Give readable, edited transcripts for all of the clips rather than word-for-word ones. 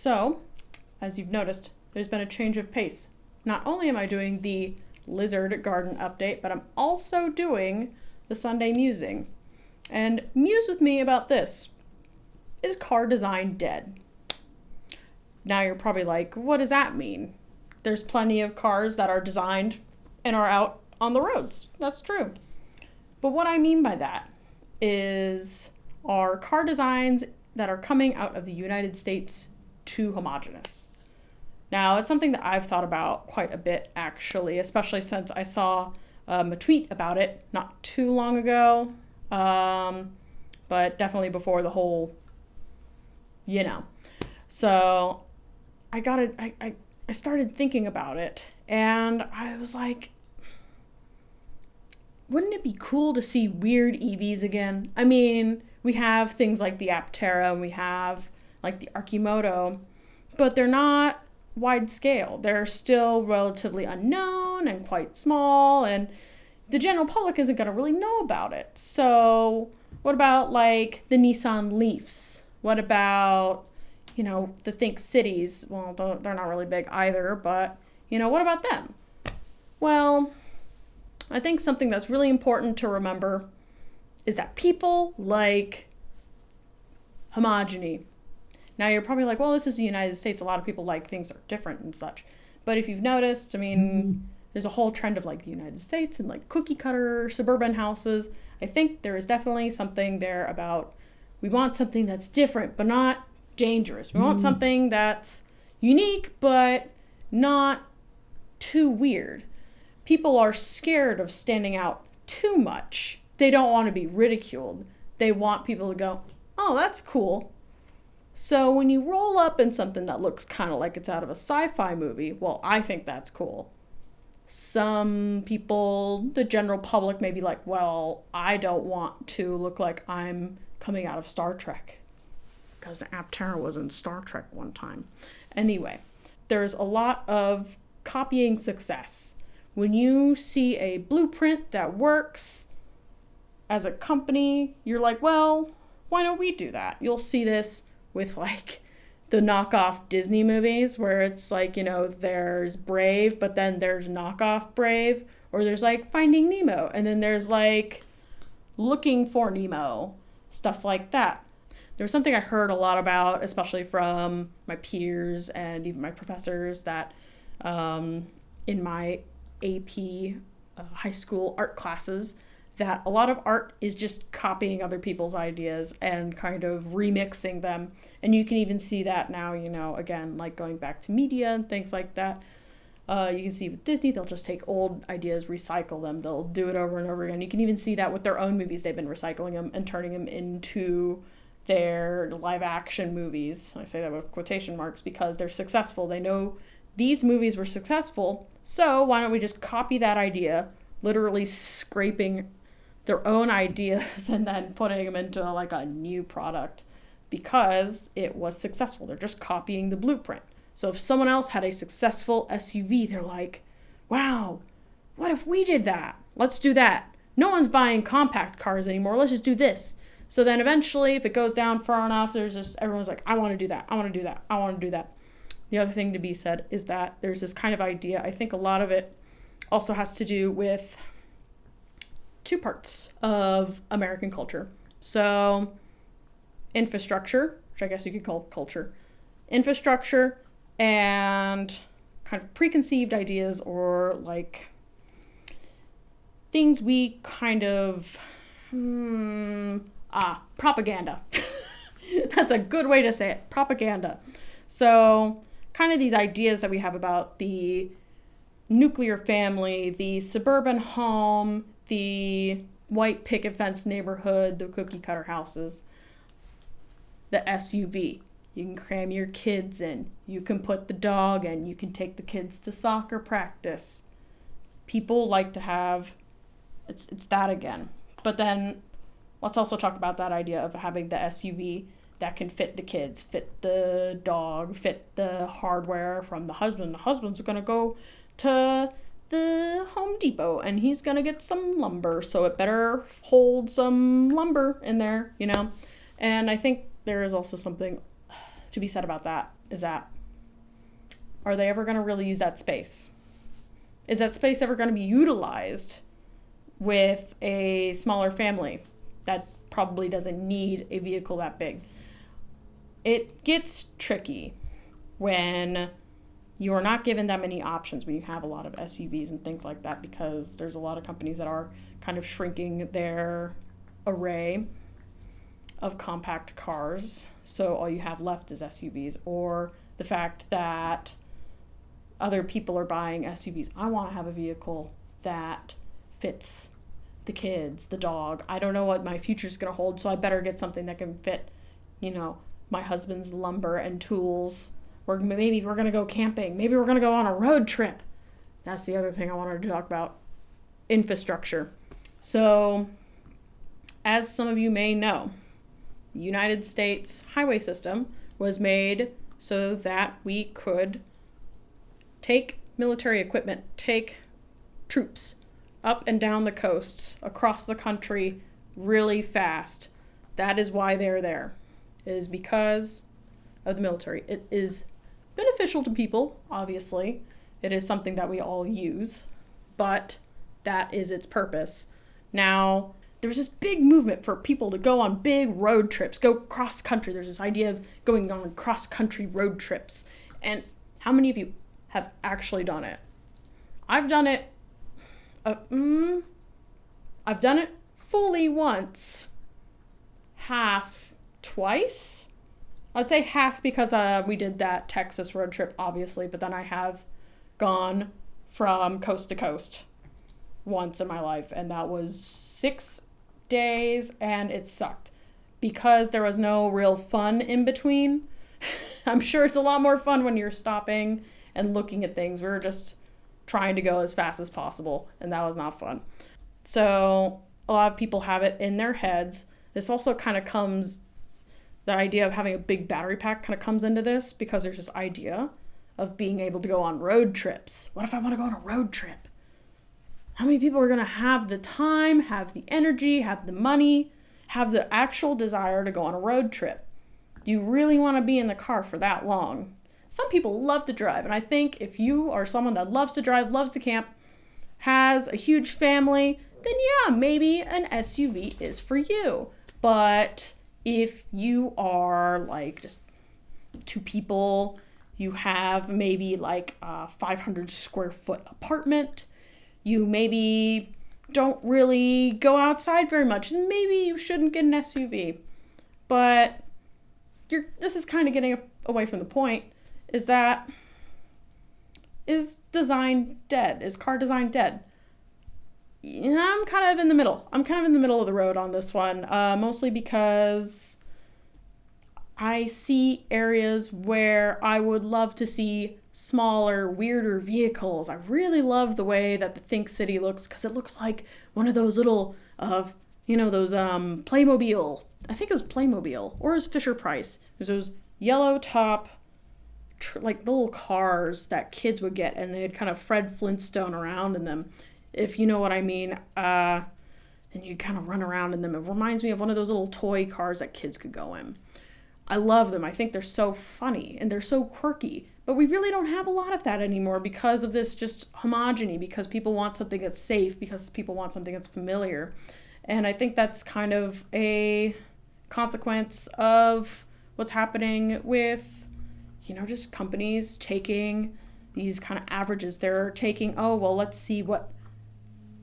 So, as you've noticed, there's been a change of pace. Not only am I doing the Lizard Garden update, but I'm also doing the Sunday Musing. And muse with me about this. Is car design dead? Now you're probably like, what does that mean? There's plenty of cars that are designed and are out on the roads. That's true. But what I mean by that is, are car designs that are coming out of the United States too homogenous? Now, it's something that I've thought about quite a bit, actually, especially since I saw a tweet about it not too long ago, but definitely before the whole, So I started thinking about it, and I was like, wouldn't it be cool to see weird EVs again? I mean, we have things like the Aptera, and we have like the Archimoto, but they're not wide scale. They're still relatively unknown and quite small, and the general public isn't going to really know about it. So what about like the Nissan Leafs? What about, the Think Cities? Well, they're not really big either, but, what about them? Well, I think something that's really important to remember is that people like homogeny. Now you're probably like, well, this is the United States. A lot of people like things that are different and such. But if you've noticed, there's a whole trend of like the United States and like cookie cutter suburban houses. I think there is definitely something there about, we want something that's different, but not dangerous. We want something that's unique, but not too weird. People are scared of standing out too much. They don't want to be ridiculed. They want people to go, oh, that's cool. So when you roll up in something that looks kind of like it's out of a sci-fi movie, well, I think that's cool. Some people, the general public, may be like, well, I don't want to look like I'm coming out of Star Trek, because the Aptera was in Star Trek one time. Anyway, there's a lot of copying success. When you see a blueprint that works as a company, you're like, well, why don't we do that? You'll see this with like the knockoff Disney movies where it's like, there's Brave, but then there's knockoff Brave, or there's like Finding Nemo, and then there's like Looking for Nemo, stuff like that. There was something I heard a lot about, especially from my peers and even my professors, that in my AP high school art classes, that a lot of art is just copying other people's ideas and kind of remixing them. And you can even see that now, again, like going back to media and things like that. You can see with Disney, they'll just take old ideas, recycle them. They'll do it over and over again. You can even see that with their own movies. They've been recycling them and turning them into their live action movies. I say that with quotation marks because they're successful. They know these movies were successful, so why don't we just copy that idea, literally scraping their own ideas and then putting them into like a new product because it was successful. They're just copying the blueprint. So if someone else had a successful SUV, they're like, wow, what if we did that? Let's do that. No one's buying compact cars anymore. Let's just do this. So then eventually, if it goes down far enough, everyone's like, I want to do that. I want to do that. I want to do that. The other thing to be said is that there's this kind of idea. I think a lot of it also has to do with two parts of American culture. So infrastructure, which I guess you could call culture, infrastructure, and kind of preconceived ideas, or like things we kind of, propaganda. That's a good way to say it, propaganda. So kind of these ideas that we have about the nuclear family, the suburban home, the white picket fence neighborhood, the cookie cutter houses, the SUV. You can cram your kids in. You can put the dog in. You can take the kids to soccer practice. People like to have, it's that again. But then let's also talk about that idea of having the SUV that can fit the kids, fit the dog, fit the hardware from the husband. The husband's going to go to the Home Depot and he's going to get some lumber, so it better hold some lumber in there, And I think there is also something to be said about that is that, are they ever going to really use that space? Is that space ever going to be utilized with a smaller family that probably doesn't need a vehicle that big? It gets tricky when you are not given that many options, when you have a lot of SUVs and things like that, because there's a lot of companies that are kind of shrinking their array of compact cars. So all you have left is SUVs, or the fact that other people are buying SUVs. I want to have a vehicle that fits the kids, the dog. I don't know what my future's going to hold, so I better get something that can fit, my husband's lumber and tools. Or maybe we're going to go camping. Maybe we're going to go on a road trip. That's the other thing I wanted to talk about. Infrastructure. So, as some of you may know, the United States highway system was made so that we could take military equipment, take troops up and down the coasts, across the country, really fast. That is why they're there. It is because of the military. It is beneficial to people, obviously. It is something that we all use, but that is its purpose. Now, there's this big movement for people to go on big road trips, go cross country. There's this idea of going on cross country road trips. And how many of you have actually done it? I've done it. I've done it fully once. Half twice. I'd say half because we did that Texas road trip, obviously, but then I have gone from coast to coast once in my life, and that was 6 days, and it sucked because there was no real fun in between. I'm sure it's a lot more fun when you're stopping and looking at things. We were just trying to go as fast as possible, and that was not fun. So a lot of people have it in their heads. This also kind of comes, the idea of having a big battery pack kind of comes into this, because there's this idea of being able to go on road trips. What if I want to go on a road trip? How many people are going to have the time, have the energy, have the money, have the actual desire to go on a road trip? Do you really want to be in the car for that long? Some people love to drive, and I think if you are someone that loves to drive, loves to camp, has a huge family, then yeah, maybe an SUV is for you. But if you are like just 2 people, you have maybe like a 500 square foot apartment, you maybe don't really go outside very much, and maybe you shouldn't get an SUV. But this is kind of getting away from the point, is that, is design dead? Is car design dead? Yeah, I'm kind of in the middle. I'm kind of in the middle of the road on this one, mostly because I see areas where I would love to see smaller, weirder vehicles. I really love the way that the Think City looks, because it looks like one of those little, those Playmobil. I think it was Playmobil, or it was Fisher-Price. There's those yellow top, like little cars that kids would get, and they had kind of Fred Flintstone around in them, if you know what I mean. And you kind of run around in them. It reminds me of one of those little toy cars that kids could go in. I love them. I think they're so funny and they're so quirky, but we really don't have a lot of that anymore because of this just homogeny, because people want something that's safe, because people want something that's familiar. And I think that's kind of a consequence of what's happening with, just companies taking these kind of averages. They're taking, let's see what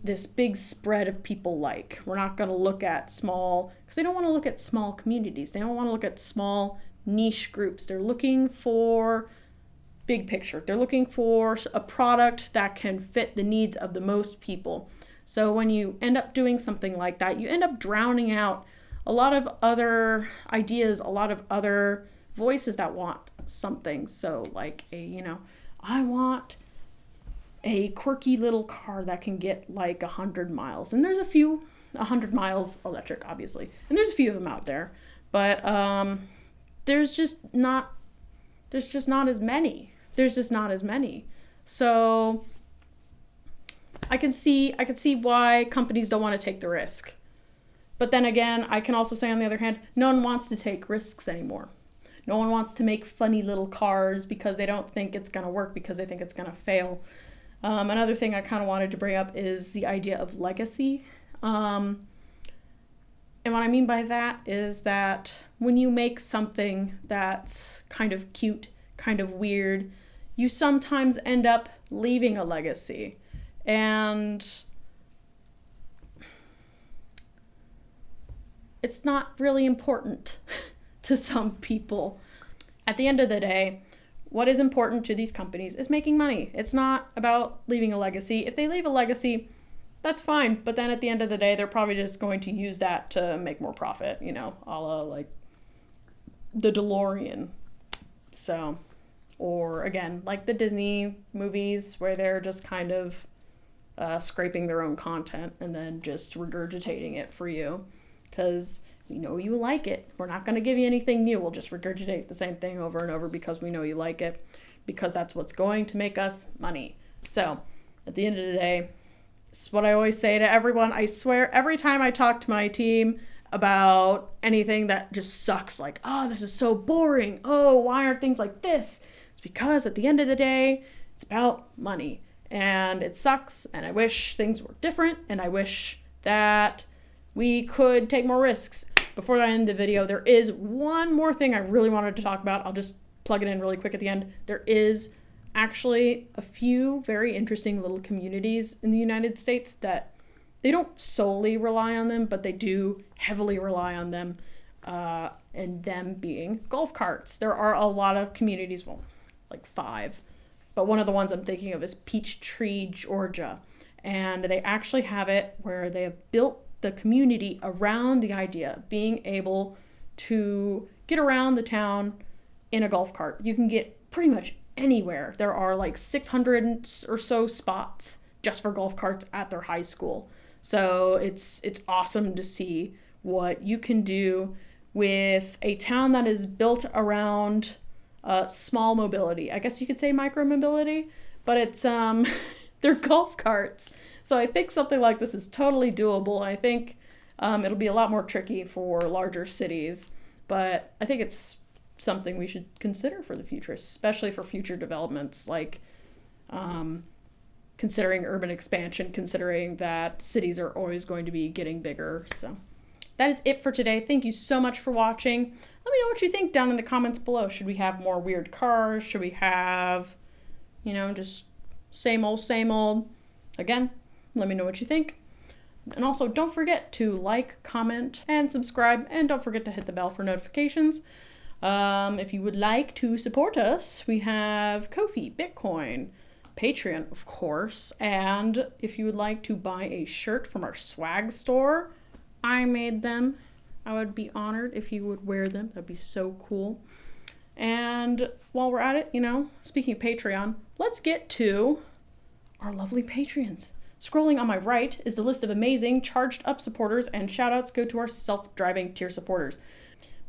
this big spread of people like. We're not going to look at small, because they don't want to look at small communities. They don't want to look at small niche groups. They're looking for big picture. They're looking for a product that can fit the needs of the most people. So when you end up doing something like that, you end up drowning out a lot of other ideas, a lot of other voices that want something. So like I want a quirky little car that can get like 100 miles. And there's 100 miles electric, obviously. And there's a few of them out there. But there's just not as many. There's just not as many. So I can see why companies don't want to take the risk. But then again, I can also say on the other hand, no one wants to take risks anymore. No one wants to make funny little cars because they don't think it's going to work, because they think it's going to fail. Another thing I kind of wanted to bring up is the idea of legacy. And what I mean by that is that when you make something that's kind of cute, kind of weird, you sometimes end up leaving a legacy. And it's not really important to some people. At the end of the day, what is important to these companies is making money. It's not about leaving a legacy. If they leave a legacy, that's fine. But then at the end of the day, they're probably just going to use that to make more profit, you know, a la like the DeLorean. So, or again, like the Disney movies where they're just kind of scraping their own content and then just regurgitating it for you because we know you like it. We're not going to give you anything new. We'll just regurgitate the same thing over and over because we know you like it, because that's what's going to make us money. So at the end of the day, it's what I always say to everyone. I swear every time I talk to my team about anything that just sucks, like, oh, this is so boring. Oh, why aren't things like this? It's because at the end of the day, it's about money. And it sucks, and I wish things were different, and I wish that we could take more risks. Before I end the video, there is one more thing I really wanted to talk about. I'll just plug it in really quick at the end. There is actually a few very interesting little communities in the United States that they don't solely rely on them, but they do heavily rely on them, and them being golf carts. There are a lot of communities, well, like 5, but one of the ones I'm thinking of is Peachtree, Georgia, and they actually have it where they have built the community around the idea of being able to get around the town in a golf cart. You can get pretty much anywhere. There are like 600 or so spots just for golf carts at their high school. So it's awesome to see what you can do with a town that is built around small mobility. I guess you could say micro mobility, but it's they're golf carts. So I think something like this is totally doable. I think it'll be a lot more tricky for larger cities, but I think it's something we should consider for the future, especially for future developments, like considering urban expansion, considering that cities are always going to be getting bigger. So that is it for today. Thank you so much for watching. Let me know what you think down in the comments below. Should we have more weird cars? Should we have, you know, just same old, same old? Again, let me know what you think. And also don't forget to like, comment, and subscribe. And don't forget to hit the bell for notifications. If you would like to support us, we have Ko-fi, Bitcoin, Patreon, of course. And if you would like to buy a shirt from our swag store, I made them. I would be honored if you would wear them. That'd be so cool. And while we're at it, you know, speaking of Patreon, let's get to our lovely Patreons. Scrolling on my right is the list of amazing charged up supporters, and shout outs go to our self-driving tier supporters.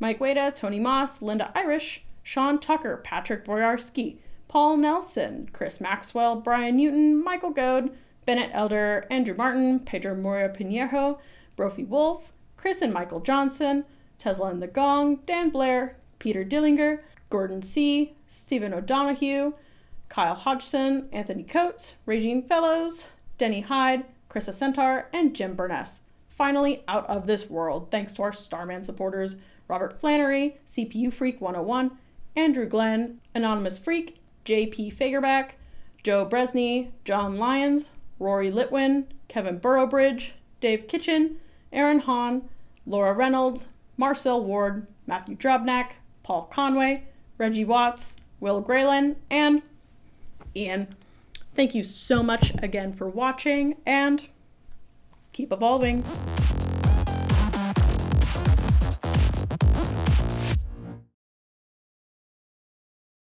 Mike Wada, Tony Moss, Linda Irish, Sean Tucker, Patrick Boyarski, Paul Nelson, Chris Maxwell, Brian Newton, Michael Goad, Bennett Elder, Andrew Martin, Pedro Moria Pinejo, Brophy Wolf, Chris and Michael Johnson, Tesla and the Gong, Dan Blair, Peter Dillinger, Gordon C., Stephen O'Donohue, Kyle Hodgson, Anthony Coates, Raging Fellows, Denny Hyde, Chris Centaur, and Jim Burness. Finally, out of this world, thanks to our Starman supporters, Robert Flannery, CPU Freak 101, Andrew Glenn, Anonymous Freak, JP Fagerback, Joe Bresney, John Lyons, Rory Litwin, Kevin Burrowbridge, Dave Kitchen, Erin Hahn, Laura Reynolds, Marcel Ward, Matthew Drobnak, Paul Conway, Reggie Watts, Will Graylin, and Ian. Thank you so much again for watching, and keep evolving.